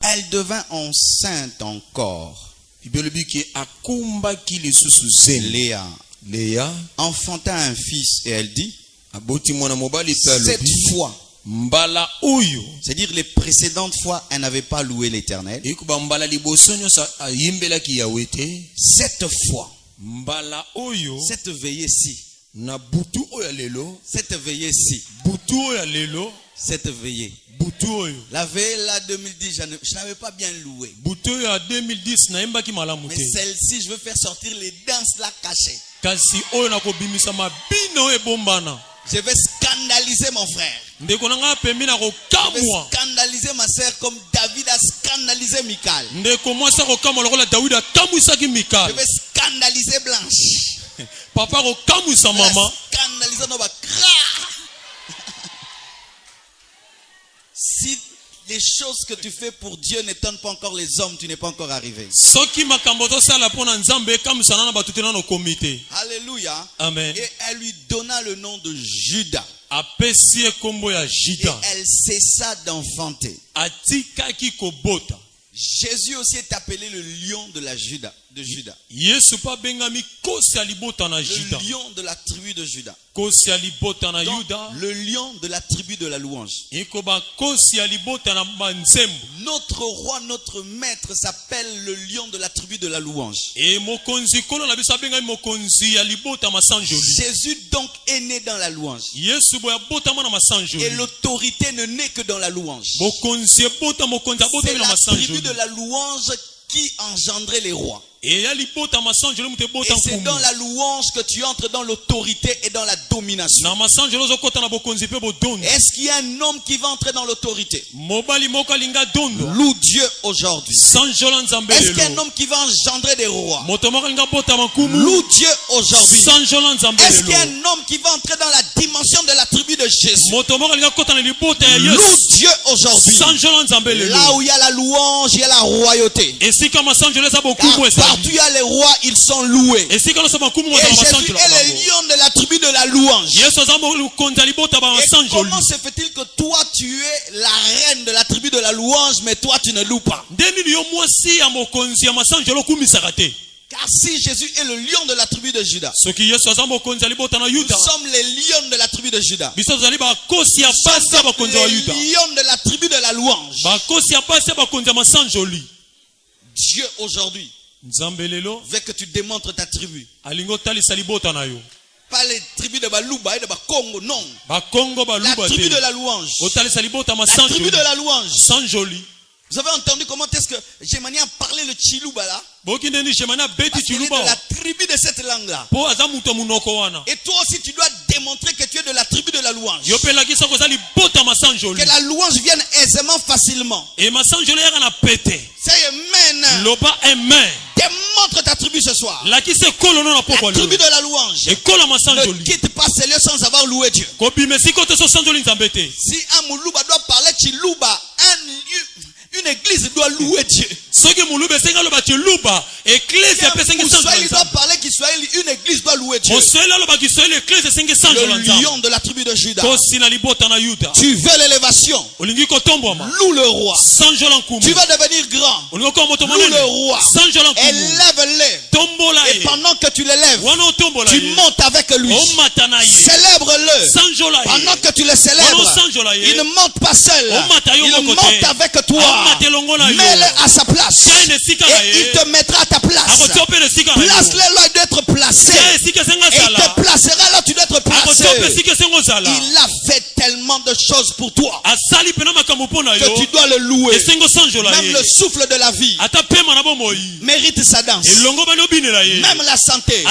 elle devint enceinte encore. Léa enfanta un fils et elle dit, cette fois, c'est-à-dire les précédentes fois, elle n'avait pas loué l'Éternel. Cette fois, cette veillée-ci, cette veillée-ci, cette veillée. La veille là 2010, je n'avais pas bien loué. Mais celle-ci, je veux faire sortir les danses là cachées. Je vais scandaliser mon frère. Je vais scandaliser ma soeur comme David a scandalisé Michal. Je vais scandaliser Blanche. Papa sa maman. Scandaliser nos Si les choses que tu fais pour Dieu n'étonnent pas encore les hommes, tu n'es pas encore arrivé. Alléluia. Amen. Et elle lui donna le nom de Judas. Et elle cessa d'enfanter. Jésus aussi est appelé le lion de Judas. Le lion de la tribu de Judas. Donc, le lion de la tribu de la louange. Notre roi, notre maître s'appelle le lion de la tribu de la louange. Jésus donc est né dans la louange. Et l'autorité ne naît que dans la louange. C'est la tribu de la louange qui engendrait les rois. Et c'est dans la louange que tu entres dans l'autorité et dans la domination. Est-ce qu'il y a un homme qui va entrer dans l'autorité? Loue Dieu aujourd'hui. Est-ce qu'il y a un homme qui va engendrer des rois? Loue Dieu aujourd'hui. Est-ce qu'il y a un homme qui va entrer dans la dimension de la tribu de Jésus? Loue Dieu aujourd'hui. Là où il y a la louange, il y a la royauté. Partout il y a les rois, ils sont loués. Et Jésus est le lion de la tribu de la louange. Et comment se fait-il que toi tu es la reine de la tribu de la louange, mais toi tu ne loues pas? Car si Jésus est le lion de la tribu de Judas, nous sommes les lions de la tribu de Judas. Nous sommes les lions de la tribu de la louange. Dieu aujourd'hui veut que tu démontres ta tribu. Pas les tribus de Balouba et de Bakongo, non. La tribu de la louange. La tribu de la louange. Vous avez entendu comment est-ce que Jémania a parlé le Chilouba là? Parce qu'il est de la tribu de cette langue-là. Et toi aussi tu dois démontrer que tu es de la tribu de la louange. Que la louange vienne aisément, facilement. Say amen. Démontre ta tribu ce soir. La tribu de la louange ne quitte pas ces lieux sans avoir loué Dieu. Si un Moulouba doit parler Chilouba, une église doit louer Dieu. Si un Kiswahili doit parler Kiswahili, une église doit louer Dieu. Le lion de la tribu de Judas. Tu veux l'élévation? Loue le roi. Tu veux devenir grand? Loue le roi. Élève-le. Et pendant que tu l'élèves, tu montes avec lui. Célèbre-le. Pendant que tu le célèbres, il ne monte pas seul. Il monte avec toi. Mets-le à sa place. Et il te mettra à ta place. Place-le là d'être placé. Et il te placera là où tu dois être placé. Il a fait tellement de choses pour toi que tu dois le louer. Même le souffle de la vie mérite sa danse. Même la santé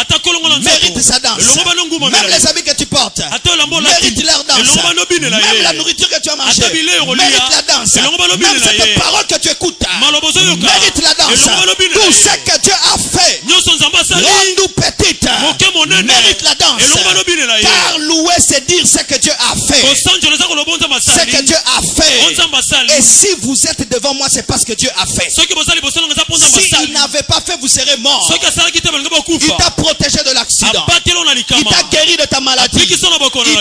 mérite sa danse. Même les habits que tu portes méritent leur danse. Même la nourriture que tu as mangée mérite la danse. Même cette parole que tu écoutes mérite la danse. Tout ce que Dieu a fait, grande ou petite, mérite la danse. Car louer, c'est dire ce que Dieu a fait. Ce que Dieu a fait. Et si vous êtes devant moi, c'est parce que Dieu a fait. S'il n'avait pas fait, vous serez mort. Il t'a protégé de l'accident. Il t'a guéri de ta maladie. Il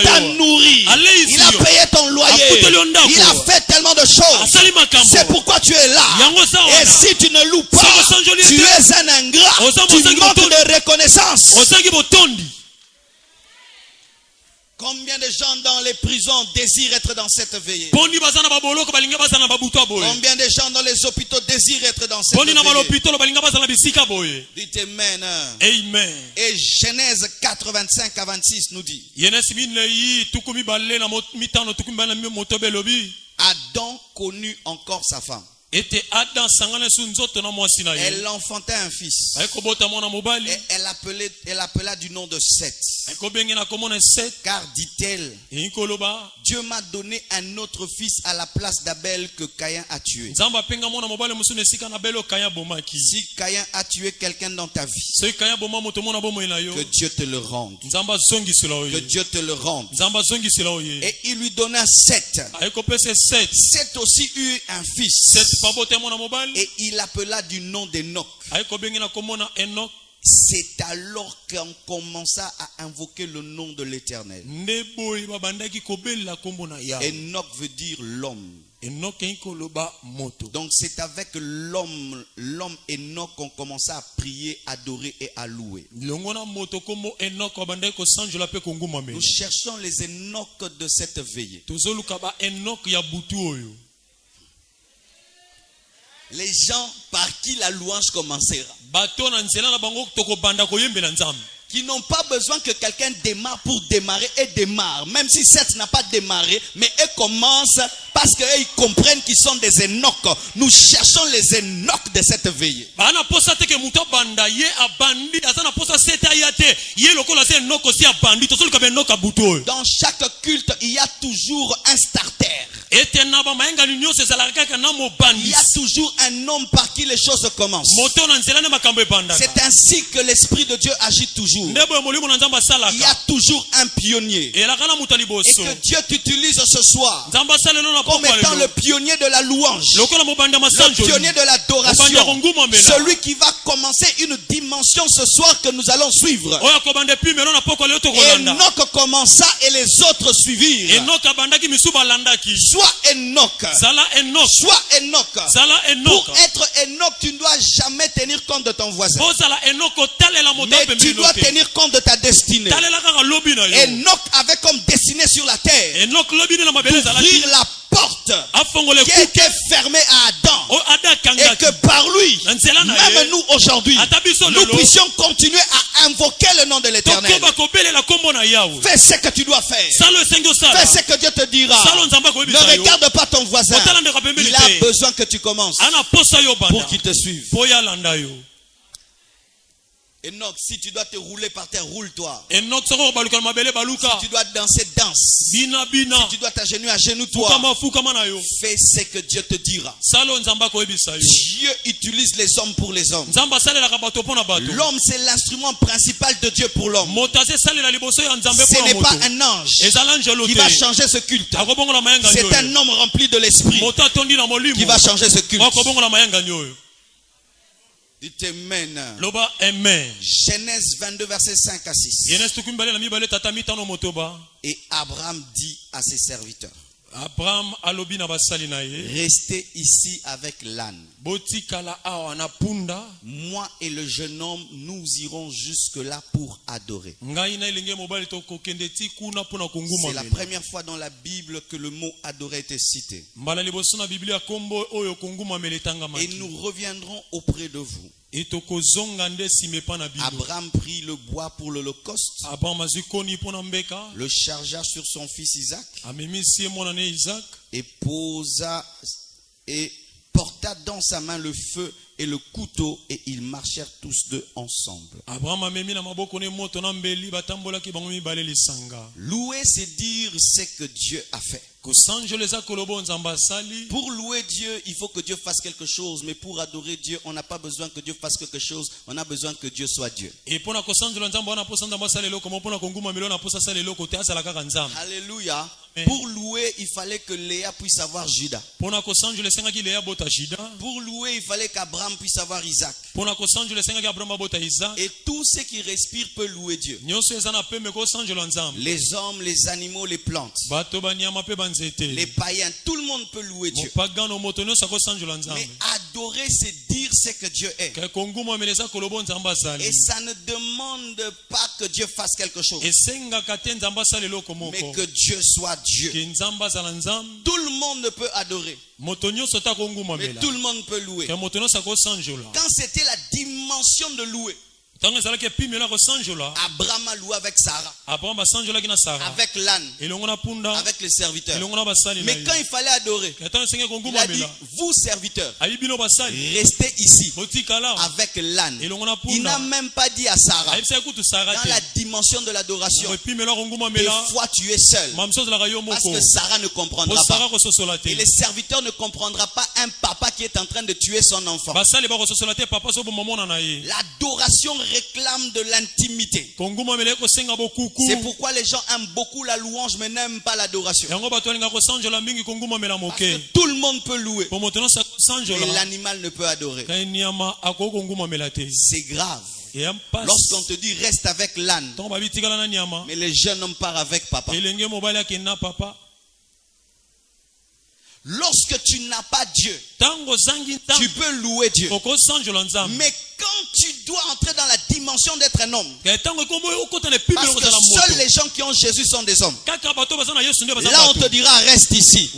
t'a nourri. Il a payé ton loyer. Il a fait tellement de choses. C'est pourquoi tu es là. Et si tu ne loues pas, tu es un ingrat. Tu manques de reconnaissance. Combien de gens dans les prisons désirent être dans cette veillée? Combien de gens dans les hôpitaux désirent être dans cette veillée? Dites Amen. Amen. Et Genèse 4:25 à 26 nous dit, Adam connut encore sa femme. Elle enfanta un fils. Et elle appela du nom de Seth. Car dit-elle, Dieu m'a donné un autre fils à la place d'Abel que Caïn a tué. Si Caïn a tué quelqu'un dans ta vie, que Dieu te le rende. Que Dieu te le rende. Et il lui donna Seth. Seth aussi eut un fils. Et il appela du nom d'Enoch. C'est alors qu'on commença à invoquer le nom de l'Éternel. Enoch veut dire l'homme. Donc c'est avec l'homme Enoch qu'on commença à prier, adorer et à louer. Nous cherchons les Enoch de cette veillée. Les gens par qui la louange commencera. Qui n'ont pas besoin que quelqu'un démarre pour démarrer et démarre. Même si Seth n'a pas démarré, mais eux commencent parce qu'ils comprennent qu'ils sont des Enoch. Nous cherchons les Enoch de cette veillée. Dans chaque culte, il y a toujours un starter. Il y a toujours un homme par qui les choses commencent. C'est ainsi que l'Esprit de Dieu agit toujours. Il y a toujours un pionnier. Et que Dieu t'utilise ce soir comme étant le pionnier de la louange, le pionnier de l'adoration, celui qui va commencer une dimension ce soir que nous allons suivre. Enoch commença et les autres suivirent. Sois Enoch. Sois Enoch. Pour être Enoch, tu ne dois jamais tenir compte de ton voisin. Mais tu dois tenir compte de ta destinée. Enoch avait comme destinée sur la terre d'ouvrir la porte qui était fermée à Adam, et que par lui, même nous aujourd'hui, nous puissions continuer à invoquer le nom de l'Éternel. Fais ce que tu dois faire. Fais ce que Dieu te dira. Ne regarde pas ton voisin. Il a besoin que tu commences pour qu'il te suive. Enoch, si tu dois te rouler par terre, roule-toi. Si tu dois danser, danse. Si tu dois t'agenouiller, agenouille-toi. Fais ce que Dieu te dira. Dieu utilise les hommes pour les hommes. L'homme, c'est l'instrument principal de Dieu pour l'homme. Ce n'est pas un ange qui va changer ce culte. C'est un homme rempli de l'esprit qui va changer ce culte. Dites Amen. Amen. Genèse 22, verset 5 à 6. Et Abraham dit à ses serviteurs, restez ici avec l'âne. Moi et le jeune homme, nous irons jusque-là pour adorer. C'est la première fois dans la Bible que le mot adorer était cité. Et nous reviendrons auprès de vous. Abraham prit le bois pour l'holocauste, le chargea sur son fils Isaac, et porta dans sa main le feu et le couteau, et ils marchèrent tous deux ensemble. Louer, c'est dire ce que Dieu a fait. Pour louer Dieu, il faut que Dieu fasse quelque chose. Mais pour adorer Dieu, on n'a pas besoin que Dieu fasse quelque chose. On a besoin que Dieu soit Dieu. Alléluia. Pour louer, il fallait que Léa puisse avoir Judas. Pour louer, il fallait qu'Abraham puisse avoir Isaac. Et tout ce qui respire peut louer Dieu. Les hommes, les animaux, les plantes, les païens, tout le monde peut louer Dieu. Mais adorer, c'est dire ce que Dieu est. Et ça ne demande pas que Dieu fasse quelque chose, mais que Dieu soit Dieu. Tout le monde ne peut adorer, mais tout le monde peut louer. Quand c'était la dimension de louer, Abraham a loué avec Sarah, avec l'âne, avec les serviteurs. Mais quand il fallait adorer, il a dit, vous serviteurs, restez ici avec l'âne. Il n'a même pas dit à Sarah, dans la dimension de l'adoration, des fois tu es seul, parce que Sarah ne comprendra pas, et les serviteurs ne comprendront pas un papa qui est en train de tuer son enfant. L'adoration réclame de l'intimité. C'est pourquoi les gens aiment beaucoup la louange mais n'aiment pas l'adoration. Parce que tout le monde peut louer, mais l'animal ne peut adorer. C'est grave. Lorsqu'on te dit reste avec l'âne, mais les jeunes hommes partent avec papa. Lorsque tu n'as pas Dieu, tu peux louer Dieu. Mais quand tu dois entrer dans la dimension d'être un homme, parce que seuls les gens qui ont Jésus sont des hommes, là on te dira reste ici.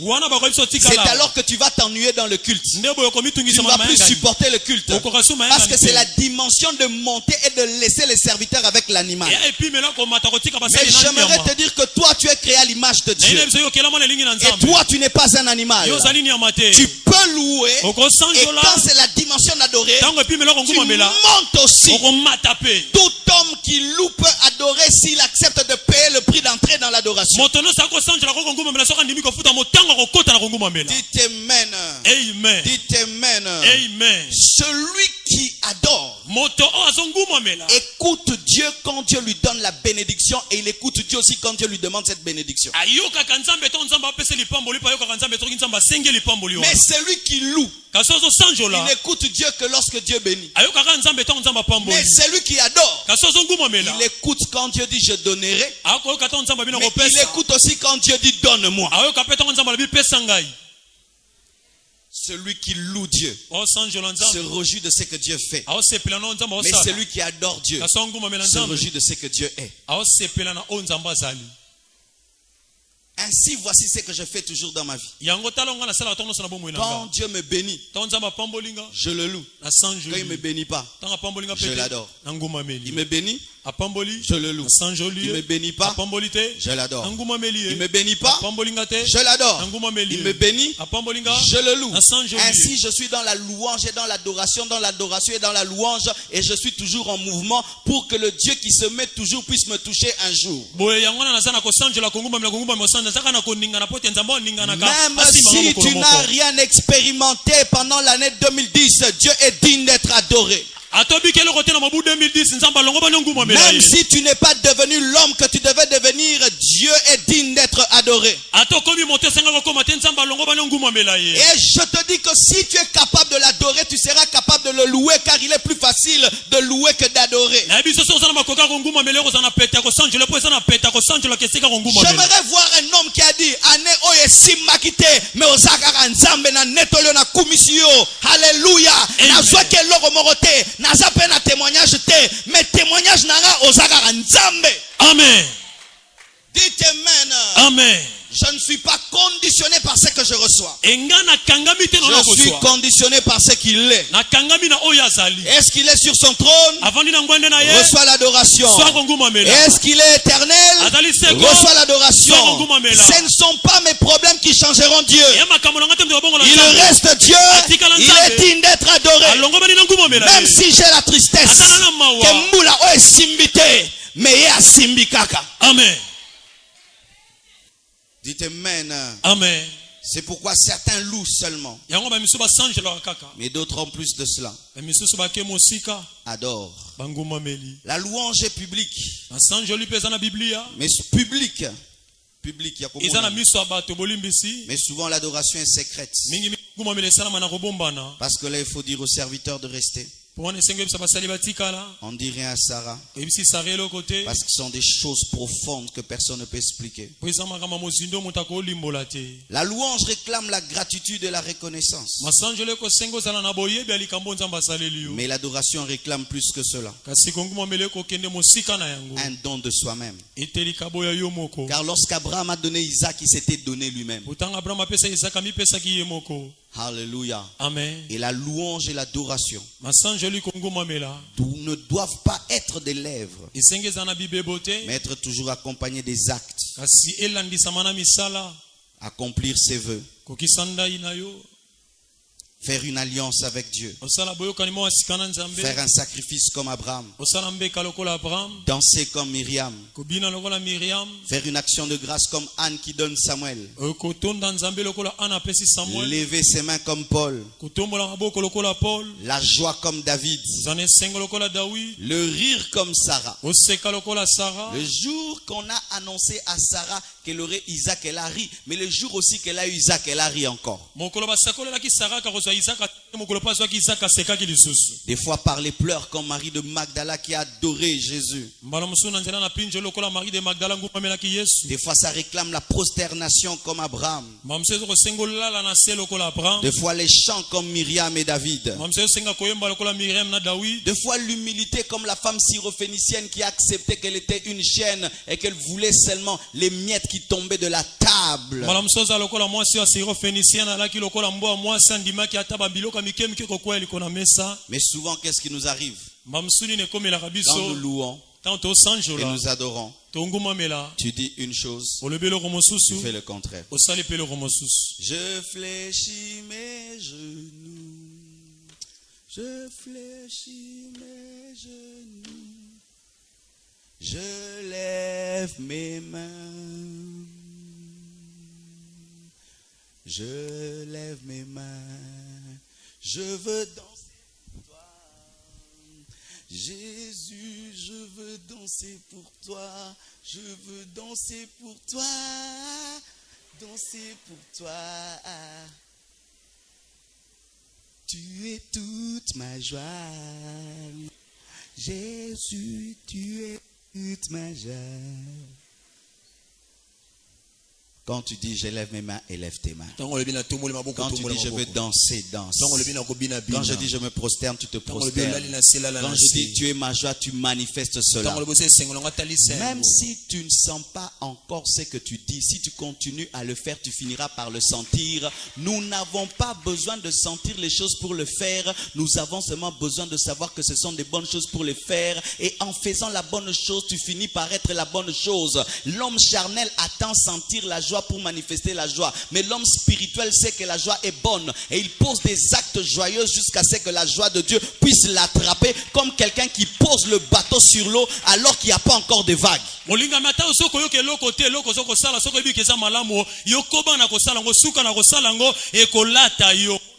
C'est alors que tu vas t'ennuyer dans le culte. Tu ne vas plus supporter le culte, parce que c'est la dimension de monter et de laisser les serviteurs avec l'animal. Mais j'aimerais te dire que toi tu es créé à l'image de Dieu, et toi tu n'es pas un animal. Tu peux louer, et quand c'est la dimension d'adorer, tu montes aussi. Tout homme qui loue peut adorer s'il accepte de payer le prix d'entrée dans l'adoration. Dites amen. Amen. Dites amen. Amen. Celui qui adore écoute Dieu quand Dieu lui donne la bénédiction, et il écoute Dieu aussi quand Dieu lui demande cette bénédiction. Mais celui qui loue, il écoute Dieu que lorsque Dieu bénit. Mais celui qui adore, il écoute quand Dieu dit je donnerai, mais il écoute aussi quand Dieu dit donne-moi. Celui qui loue Dieu se réjouit de ce que Dieu fait. Mais celui qui adore Dieu se réjouit de ce que Dieu est. Ainsi, voici ce que je fais toujours dans ma vie. Quand Dieu me bénit, je le loue. Quand il ne me bénit pas, je l'adore. Il me bénit, je le loue. Il me bénit pas, je l'adore. Il me bénit pas, je l'adore. Il me bénit, je le loue. Ainsi je suis dans la louange et dans l'adoration et dans la louange, et je suis toujours en mouvement pour que le Dieu qui se met toujours puisse me toucher un jour. Même si tu n'as rien expérimenté pendant l'année 2010, Dieu est digne d'être adoré. Même si tu n'es pas devenu l'homme que tu devais devenir, Dieu est digne d'être adoré. Et je te dis que si tu es capable de l'adorer, tu seras capable de le louer, car il est plus facile de louer que d'adorer. J'aimerais voir un homme qui a dit Alléluia. Naza pe na témoignage te, mais témoignage nanga ozaka nzambe. Amen. Dites amen. Amen. Je ne suis pas conditionné par ce que je reçois. Je suis conditionné par ce qu'il est. Est-ce qu'il est sur son trône? Reçois l'adoration. Est-ce qu'il est éternel? Reçois l'adoration. Ce ne sont pas mes problèmes qui changeront Dieu. Il reste Dieu. Il est digne d'être adoré. Même si j'ai la tristesse, que moula o esimbite, mais ya simbikaka. Amen. Dites amen. Amen. C'est pourquoi certains louent seulement, mais d'autres en plus de cela adorent. La louange est publique, mais public. Mais souvent l'adoration est secrète. Parce que là, il faut dire aux serviteurs de rester. On dit rien à Sarah. Parce que ce sont des choses profondes que personne ne peut expliquer. La louange réclame la gratitude et la reconnaissance. Mais l'adoration réclame plus que cela. Un don de soi-même. Car lorsqu'Abraham a donné Isaac, il s'était donné lui-même. Alléluia. Amen. Et la louange et l'adoration ne doivent pas être des lèvres, mais être toujours accompagnés des actes. Accomplir ses vœux. Faire une alliance avec Dieu. Faire un sacrifice comme Abraham. Danser comme Myriam. Faire une action de grâce comme Anne qui donne Samuel. Lever ses mains comme Paul. La joie comme David. Le rire comme Sarah. Le jour qu'on a annoncé à Sarah qu'elle aurait Isaac, elle a ri. Mais le jour aussi qu'elle a eu Isaac, elle a ri encore. Des fois par les pleurs comme Marie de Magdala qui a adoré Jésus. Des fois ça réclame la prosternation comme Abraham. Des fois les chants comme Myriam et David. Des fois l'humilité comme la femme syrophénicienne qui a accepté qu'elle était une chienne et qu'elle voulait seulement les miettes qui tombaient de la table. Mais souvent, qu'est-ce qui nous arrive? Quand nous louons et nous adorons, tu dis une chose, tu fais le contraire. Je fléchis mes genoux, je fléchis mes genoux, je lève mes mains, je lève mes mains, je veux danser pour toi. Jésus, je veux danser pour toi. Je veux danser pour toi. Danser pour toi. Tu es toute ma joie. Jésus, tu es toute ma joie. Quand tu dis je lève mes mains, élève tes mains. Quand tu dis je veux danser, danse. Quand je dis je me prosterne, tu te prosternes. Quand je dis tu es ma joie, tu manifestes cela. Même si tu ne sens pas encore ce que tu dis, si tu continues à le faire, tu finiras par le sentir. Nous n'avons pas besoin de sentir les choses pour le faire. Nous avons seulement besoin de savoir que ce sont des bonnes choses pour les faire. Et en faisant la bonne chose, tu finis par être la bonne chose. L'homme charnel attend sentir la joie pour manifester la joie. Mais l'homme spirituel sait que la joie est bonne. Et il pose des actes joyeux jusqu'à ce que la joie de Dieu puisse l'attraper. Comme quelqu'un qui pose le bateau sur l'eau alors qu'il n'y a pas encore de vagues.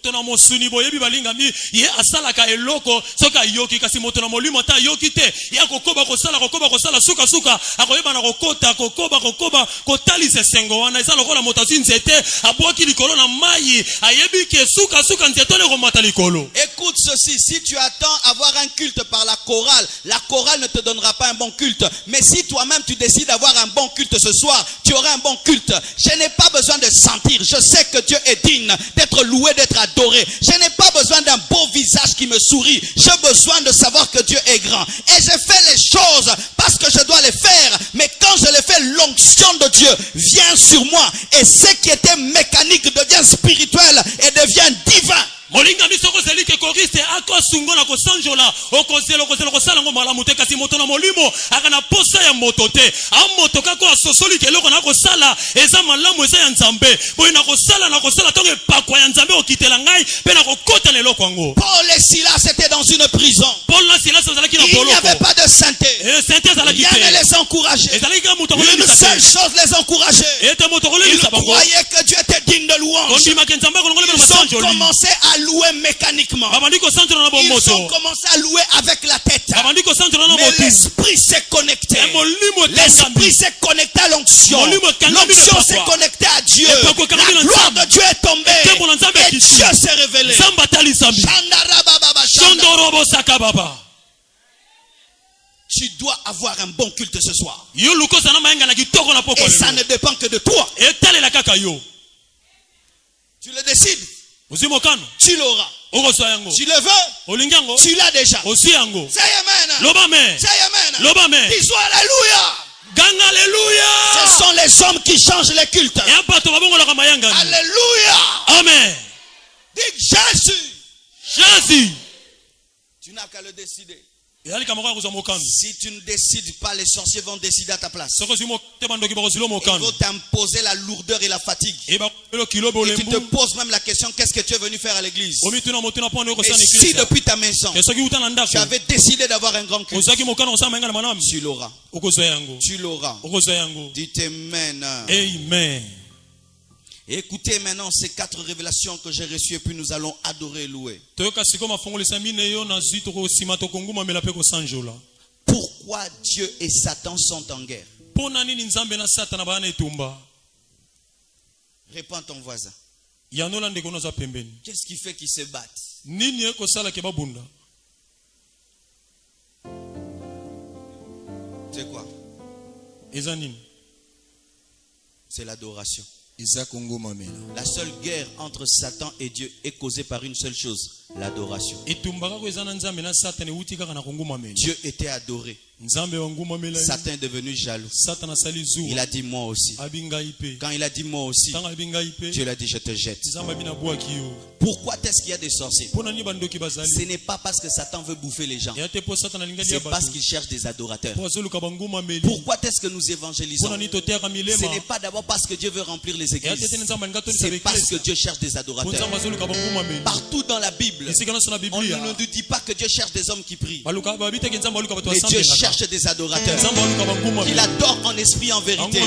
tona mosuni boyebi balingami ye asalaka eloko soka yoki kasi moto na molimo ta yoki te ya kokoba kosala suka akoyeba na kokota kokoba kotalise sengo wana eza lokola moto azinzete aboki likolo na mayi ayebi ke suka nzeto le komata likolo. Écoute ceci, si tu attends avoir un culte par la chorale ne te donnera pas un bon culte. Mais si toi-même tu décides d'avoir un bon culte ce soir, tu auras un bon culte. Je n'ai pas besoin de sentir, je sais que Dieu est digne d'être loué, d'être adoré. Je n'ai pas besoin d'un beau visage qui me sourit. J'ai besoin de savoir que Dieu est grand. Et je fais les choses parce que je dois les faire. Mais quand je les fais, l'onction de Dieu vient sur moi. Et ce qui était mécanique devient spirituel et devient divin. Molinga misoko selike koriste ako sungo na kosanjola okozelo kosala ngo malamu te kasi moto na molimo akana posa ya motote amoto kako asosoli keloko na kosala eza malamu eza ya nzambe boye na kosala tonge pakwa ya nzambe okitela ngai pe na kokota leloko ngo. Paul et Silas étaient dans une prison. Paul na Silas zalaki na boloko. Il n'y avait pas de sainteté. Rien ne les encourageait. Une seule chose les encourageait. Ils croyaient que Dieu était digne de louange. Ils ont commencé à louer mécaniquement. Ils ont commencé à louer avec la tête. Mais l'esprit s'est connecté. L'esprit s'est connecté à l'onction. L'onction s'est connectée à Dieu. La gloire de Dieu est tombée. Et Dieu s'est révélé. Tu dois avoir un bon culte ce soir. Et ça ne dépend que de toi. Tu le décides. Tu l'auras. Tu le veux. Tu l'as déjà. C'est amen. C'est amen. Dis alléluia. Ce sont les hommes qui changent les cultes. Alléluia. Amen. Dis Jésus. Jésus. Tu n'as qu'à le décider. Si tu ne décides pas, les sorciers vont décider à ta place. Ils vont t'imposer la lourdeur et la fatigue. Et tu te poses même la question, qu'est-ce que tu es venu faire à l'église? Et si depuis ta maison, tu avais décidé d'avoir un grand culte, tu l'auras. Tu l'auras. Dites Amen. Amen. Écoutez maintenant ces 4 révélations que j'ai reçues et puis nous allons adorer et louer. Pourquoi Dieu et Satan sont en guerre? Réponds à ton voisin. Qu'est-ce qui fait qu'ils se battent? C'est quoi? C'est l'adoration. La seule guerre entre Satan et Dieu est causée par une seule chose, l'adoration. Dieu était adoré. Satan est devenu jaloux. Il a dit moi aussi. Quand il a dit moi aussi, Dieu l'a dit je te jette. Pourquoi est-ce qu'il y a des sorciers? Ce n'est pas parce que Satan veut bouffer les gens. C'est parce qu'il cherche des adorateurs. Pourquoi est-ce que nous évangélisons? Ce n'est pas d'abord parce que Dieu veut remplir les églises. C'est parce que Dieu cherche des adorateurs. Partout dans la Bible, on ne nous dit pas que Dieu cherche des hommes qui prient. Mais Dieu cherche des adorateurs qu'il adore en esprit et en vérité. La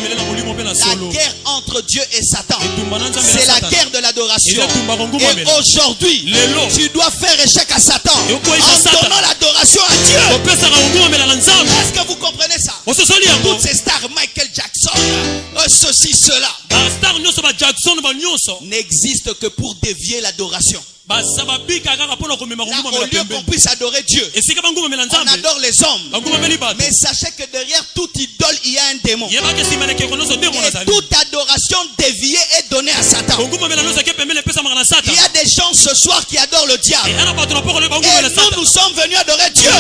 guerre entre Dieu et Satan, c'est la guerre de l'adoration. Et aujourd'hui, tu dois faire échec à Satan en donnant l'adoration à Dieu. Est-ce que vous comprenez ça? Toutes ces stars, Michael Jackson, ceci, cela, n'existent que pour dévier l'adoration. Là, au lieu qu'on puisse adorer Dieu, on adore les hommes. Mais sachez que derrière toute idole, il y a un démon. Et toute adoration déviée est donnée à Satan. Il y a des gens ce soir qui adorent le diable. Et nous sommes venus adorer Dieu.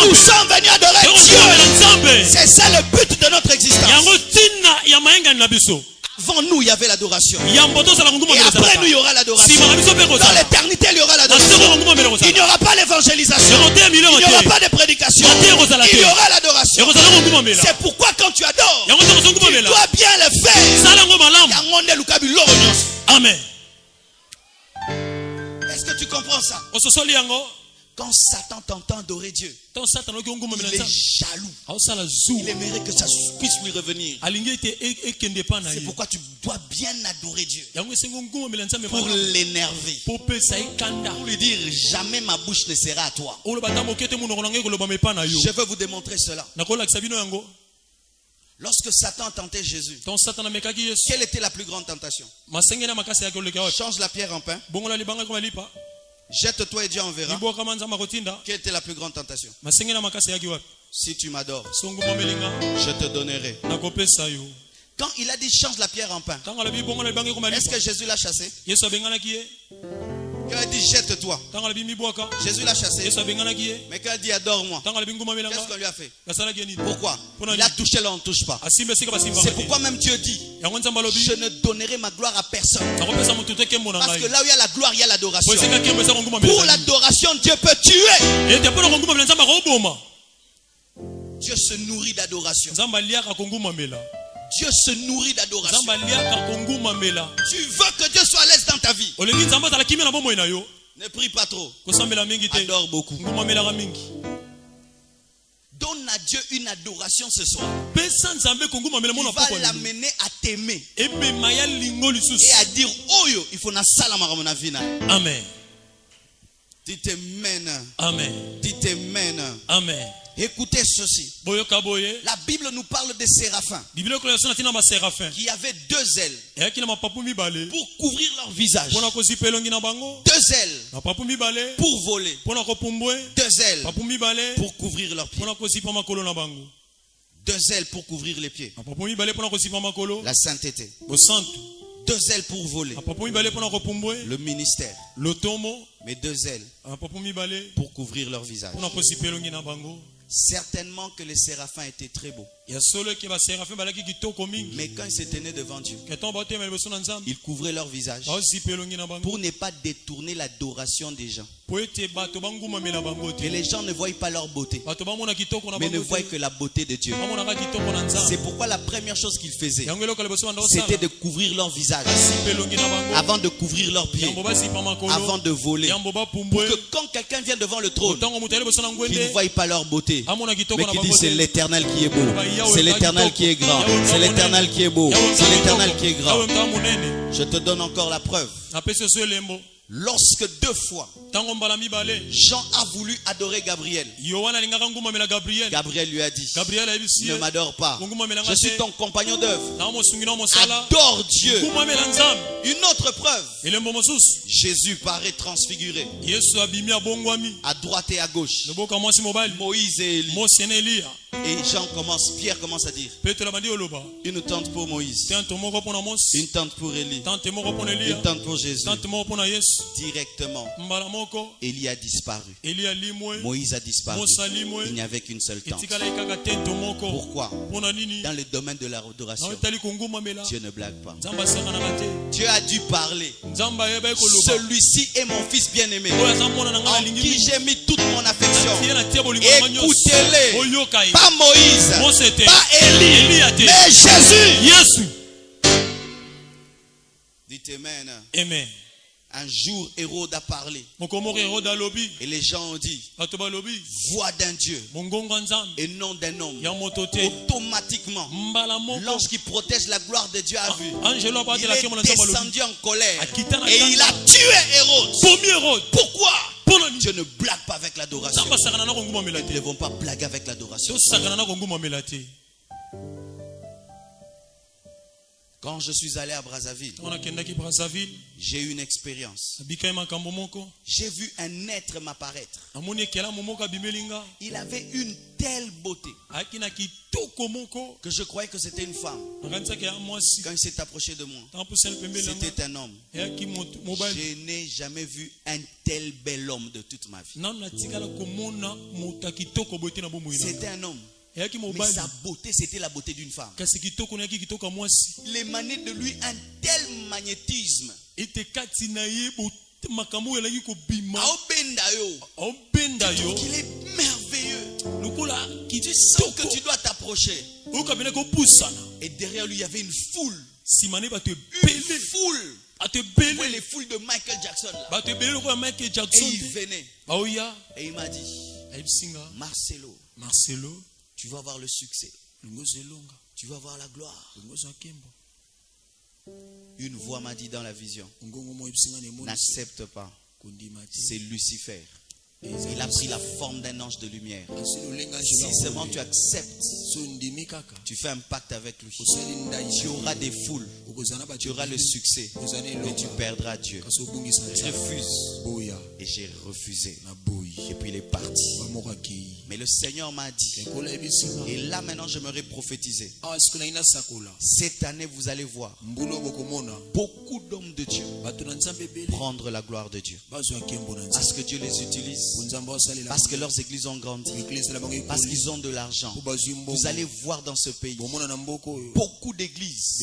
Nous sommes venus adorer Dieu. C'est ça le but de notre existence. Avant nous, il y avait l'adoration. Et après nous, il y aura l'adoration. Dans l'éternité, il y aura l'adoration. Il n'y aura pas l'évangélisation. Il n'y aura pas de prédication. Il y aura l'adoration. C'est pourquoi quand tu adores, tu dois bien le faire. Amen. Est-ce que tu comprends ça? Quand Satan t'entend adorer Dieu, il est jaloux. Il aimerait que ça puisse lui revenir. C'est pourquoi tu dois bien adorer Dieu. Pour l'énerver. Pour lui dire jamais ma bouche ne sera à toi. Je veux vous démontrer cela. Lorsque Satan tentait Jésus, quelle était la plus grande tentation? Change la pierre en pain. Jette-toi et Dieu en verra. Quelle était la plus grande tentation? Si tu m'adores, je te donnerai. Quand il a dit change la pierre en pain, est-ce que Jésus l'a chassé? Quand il a dit jette-toi, Jésus l'a chassé. Mais quand il dit adore-moi, qu'est-ce qu'on lui a fait? Pourquoi? Il a touché là, on ne touche pas. C'est pourquoi même Dieu dit je ne donnerai ma gloire à personne. Parce que là où il y a la gloire, il y a l'adoration. Pour l'adoration, Dieu peut tuer. Dieu se nourrit d'adoration. Dieu se nourrit d'adoration. Tu veux que Dieu soit à l'aise dans ta vie. Ne prie pas trop. Adore beaucoup. Donne à Dieu une adoration ce soir. Il va l'amener à t'aimer et à dire oh yo, il faut na salama comme na vina. Amen. Dites amen. Amen. Dites amen. Amen. Écoutez ceci. La Bible nous parle des séraphins qui avaient 2 ailes pour couvrir leur visage, 2 ailes pour voler, 2 ailes pour couvrir leurs pieds, 2 ailes pour couvrir les pieds, la sainteté, 2 ailes pour voler, le ministère, mais 2 ailes pour couvrir leur visage. Certainement que les séraphins étaient très beaux. Mais quand ils se tenaient devant Dieu, ils couvraient leur visage pour ne pas détourner l'adoration des gens. Que les gens ne voient pas leur beauté, mais ne voient que la beauté de Dieu. C'est pourquoi la première chose qu'ils faisaient, c'était de couvrir leur visage avant de couvrir leurs pieds, avant de voler, pour que quand quelqu'un vient devant le trône, qu'il ne voie pas leur beauté, mais qu'il dise c'est l'Éternel qui est beau, c'est l'Éternel qui est grand, c'est l'Éternel qui est beau, c'est l'Éternel qui est grand. Je te donne encore la preuve. Lorsque 2 fois Jean a voulu adorer Gabriel, Gabriel lui a dit ne m'adore pas, je suis ton compagnon d'œuvre, adore Dieu. Une autre preuve, Jésus paraît transfiguré à droite et à gauche, Moïse et Élie. Et Pierre commence à dire une tente pour Moïse, une tente pour Élie, une tente pour Jésus. Directement, Élie a disparu, Moïse a disparu, il n'y avait qu'une seule tente. Pourquoi? Dans le domaine de l'adoration, Dieu ne blague pas. Dieu a dû parler. Celui-ci est mon fils bien-aimé, en qui j'ai mis toute mon affection. Écoutez-les. Pas Moïse, pas Élie, mais Jésus. Dites amen. Amen. Un jour, Hérode a parlé. Et les gens ont dit voix d'un Dieu et non d'un homme. Automatiquement, lorsqu'il protège la gloire de Dieu à vue, il est descendu en colère et il a tué Hérode. Pourquoi? Dieu ne blague pas avec l'adoration. Nous ne devons pas blaguer avec l'adoration. Quand je suis allé à Brazzaville, j'ai eu une expérience. J'ai vu un être m'apparaître. Il avait une telle beauté que je croyais que c'était une femme. Quand il s'est approché de moi, c'était un homme. Je n'ai jamais vu un tel bel homme de toute ma vie. C'était un homme. Mais sa beauté, c'était la beauté d'une femme. Il émanait de lui un tel magnétisme. Il est merveilleux. Tu sens que tu dois t'approcher. Et derrière lui, il y avait une foule. Une foule. Oui, les foules de Michael Jackson là. Et il venait. Et il m'a dit Marcelo, tu vas avoir le succès. Tu vas avoir la gloire. Une voix m'a dit dans la vision, n'accepte pas. C'est Lucifer. Il a pris la forme d'un ange de lumière. Si seulement tu acceptes, tu fais un pacte avec lui, tu auras des foules, tu auras le succès, mais tu perdras Dieu. Refuse. Et j'ai refusé. Et puis il est parti. Mais le Seigneur m'a dit, et là maintenant j'aimerais prophétiser, cette année vous allez voir beaucoup d'hommes de Dieu prendre la gloire de Dieu, parce que Dieu les utilise, parce que leurs églises ont grandi, parce qu'ils ont de l'argent. Vous allez voir dans ce pays beaucoup d'églises,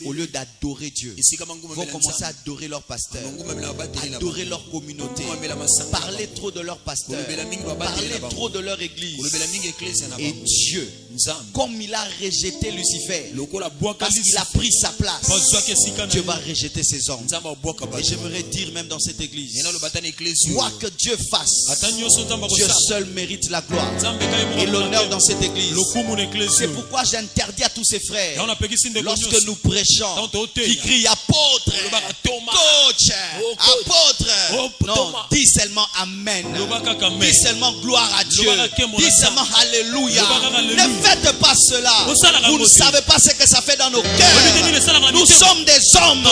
au lieu d'adorer Dieu, vont commencer à adorer leur pasteur, adorer leur communauté, parler trop de leur pasteur, parler trop de leur église. Et Dieu comme il a rejeté Lucifer, parce qu'il a pris sa place, Dieu va rejeter ses hommes. Et j'aimerais dire même dans cette église, quoi que Dieu fasse, Dieu seul mérite la gloire et l'honneur dans cette église. C'est pourquoi j'interdis à tous ces frères, lorsque nous prêchons, qui crient apôtre, coach, apôtre, non, dis seulement amen, dis seulement gloire à Dieu, dis seulement alléluia. Ne faites pas cela. Vous ne savez pas ce que ça fait dans nos cœurs. Nous sommes des hommes.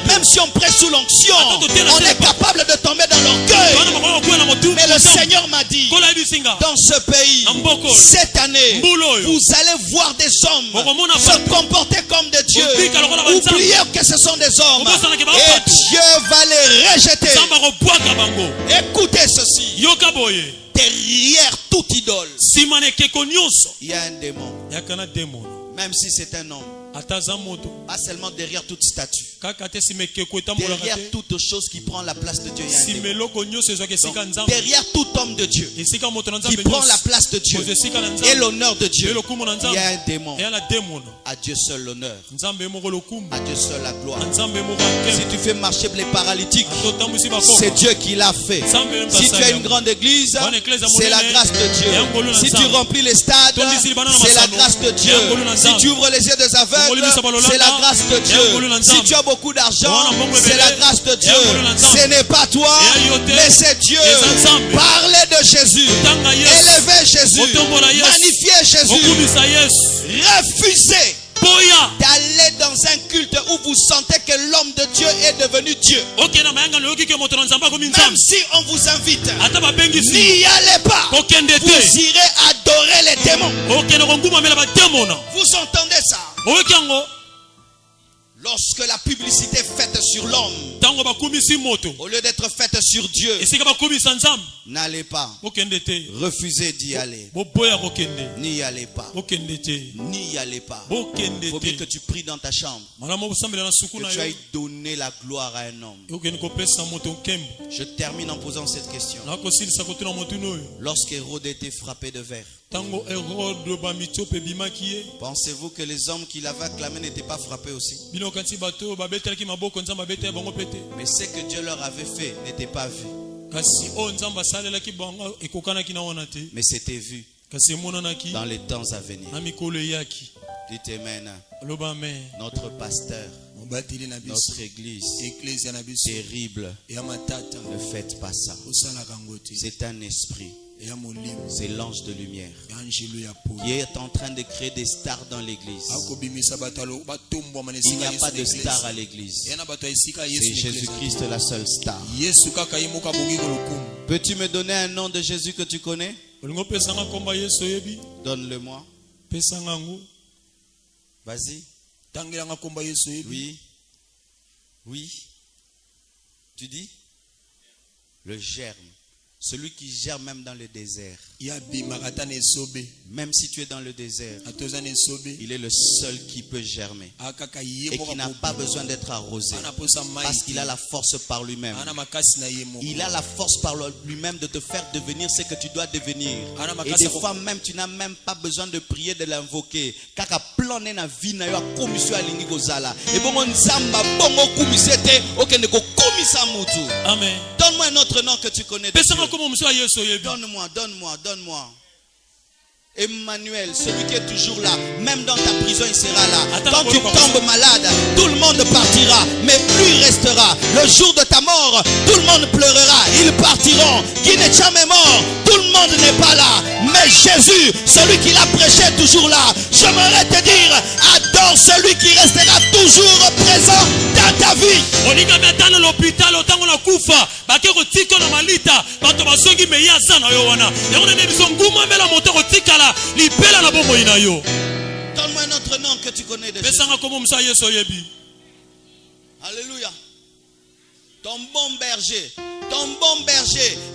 Même si on prêche sous l'onction, on est capable de tomber dans l'orgueil. Mais le Seigneur m'a dit, dans ce pays, cette année, vous allez voir des hommes se comporter comme des dieux. Oubliez que ce sont des hommes. Et Dieu va les rejeter. Écoutez ceci. Derrière toute idole, il y a un démon. Même si c'est un homme. Pas seulement derrière toute statue. Derrière toute chose qui prend la place de Dieu. Donc, derrière tout homme de Dieu qui prend la place de Dieu et l'honneur de Dieu, il y a un démon. À Dieu seul l'honneur. À Dieu seul la gloire. Si tu fais marcher les paralytiques, c'est Dieu qui l'a fait. Si tu as une grande église, c'est la grâce de Dieu. Si tu remplis les stades, c'est la grâce de Dieu. Si tu ouvres les yeux des aveugles, c'est la grâce de Dieu. Si tu as beaucoup d'argent, c'est la grâce de Dieu. Ce n'est pas toi, mais c'est Dieu. Parlez de Jésus, élevez Jésus, magnifiez Jésus, refusez d'aller dans un culte où vous sentez que l'homme de Dieu est devenu Dieu. Même si on vous invite, n'y allez pas. Vous irez adorer les démons. Vous entendez ça? Lorsque la publicité est faite sur l'homme, au lieu d'être faite sur Dieu, n'allez pas. Refusez d'y aller. N'y allez pas. N'y allez pas. Il faut bien que tu pries dans ta chambre, que tu ailles donner la gloire à un homme. Je termine en posant cette question. Lorsque Hérode était frappé de verre, pensez-vous que les hommes qui l'avaient acclamé n'étaient pas frappés aussi? Mais ce que Dieu leur avait fait n'était pas vu. Mais c'était vu dans les temps à venir. Dites Amen. Notre pasteur, notre église, terrible, ne faites pas ça. C'est un esprit. C'est l'ange de lumière qui est en train de créer des stars dans l'église. Il n'y a pas de star à l'église. C'est Jésus-Christ la seule star. Peux-tu me donner un nom de Jésus que tu connais? Donne-le-moi. Vas-y. Oui. Oui. Tu dis? Le germe. Celui qui gère même dans le désert. Même si tu es dans le désert, il est le seul qui peut germer et qui n'a pas besoin d'être arrosé, parce qu'il a la force par lui-même. Il a la force par lui-même de te faire devenir ce que tu dois devenir. Et des fois même tu n'as même pas besoin de prier, de l'invoquer. Amen. Donne-moi un autre nom que tu connais. Donne-moi. Emmanuel, celui qui est toujours là, même dans ta prison il sera là. Quand tu tombes malade, tout le monde partira, mais plus il restera. Le jour de ta mort, tout le monde pleurera, ils partiront. Qui n'est jamais mort, tout le monde n'est pas là. Mais Jésus, celui qui l'a prêché est toujours là. J'aimerais te dire, adore celui qui restera toujours présent dans ta vie. Donne-moi un autre nom que tu connais de Jésus. Alléluia. Ton bon berger,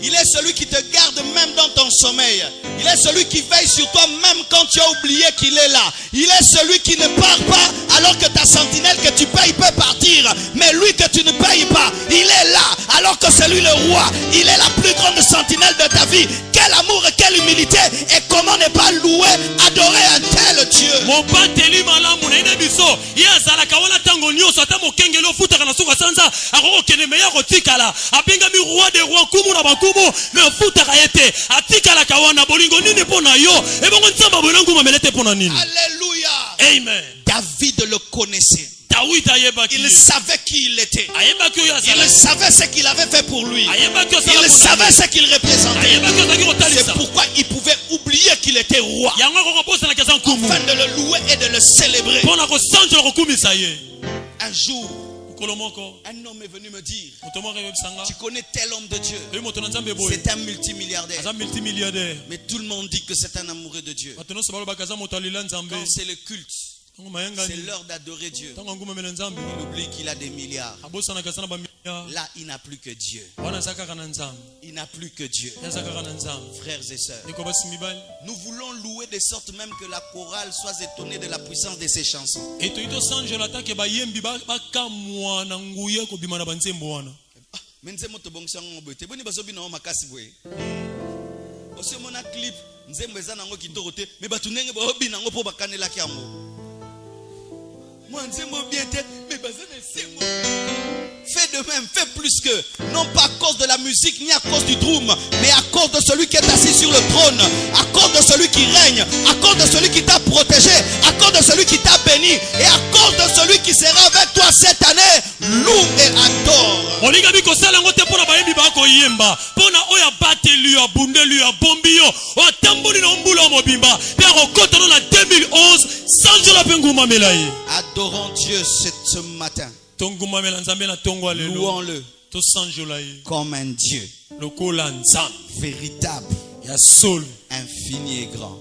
il est celui qui te garde même dans ton sommeil. Il est celui qui veille sur toi même quand tu as oublié qu'il est là. Il est celui qui ne part pas alors que ta sentinelle que tu payes peut partir. Mais lui que tu ne payes pas, il est là alors que c'est lui le roi. Il est la plus grande sentinelle de ta vie. Quel amour et quelle humilité. Et comment ne pas louer, adorer un tel mobateli malamu na ine biso ye azalaka wana tango nyonso ata mokengeli ofutaka na suka sanza akokokende meya kotikala abengami roi de roi kumu na bakumu me ofutaka ye te atikalaka wana bolingo nini mpo na yo ebongo nzambe aboyela nguma melete mpo na nini. Alléluia. Amen. David le connaissait. Il savait qui il était. Il savait ce qu'il avait fait pour lui. Il savait ce qu'il représentait. C'est pourquoi il pouvait oublier qu'il était roi, afin de le louer et de le célébrer. Un jour, un homme est venu me dire, tu connais tel homme de Dieu, c'est un multimilliardaire. Mais tout le monde dit que c'est un amoureux de Dieu. Quand c'est le culte, c'est l'heure d'adorer Dieu, il oublie qu'il a des milliards. Là, il n'a plus que Dieu. Il n'a plus que Dieu. Frères et sœurs, nous voulons louer de sorte même que la chorale soit étonnée de la puissance de ses chansons. Fais de même, fais plus que, non pas à cause de la musique ni à cause du drum, mais à cause de celui qui est assis sur le trône, à cause de celui qui règne, à cause de celui qui t'a protégé, à cause de celui qui t'a béni, et à cause de celui qui sera avec toi cette année. Loue et adore. Adorons Dieu ce matin. Louons-le comme un Dieu véritable, infini et grand.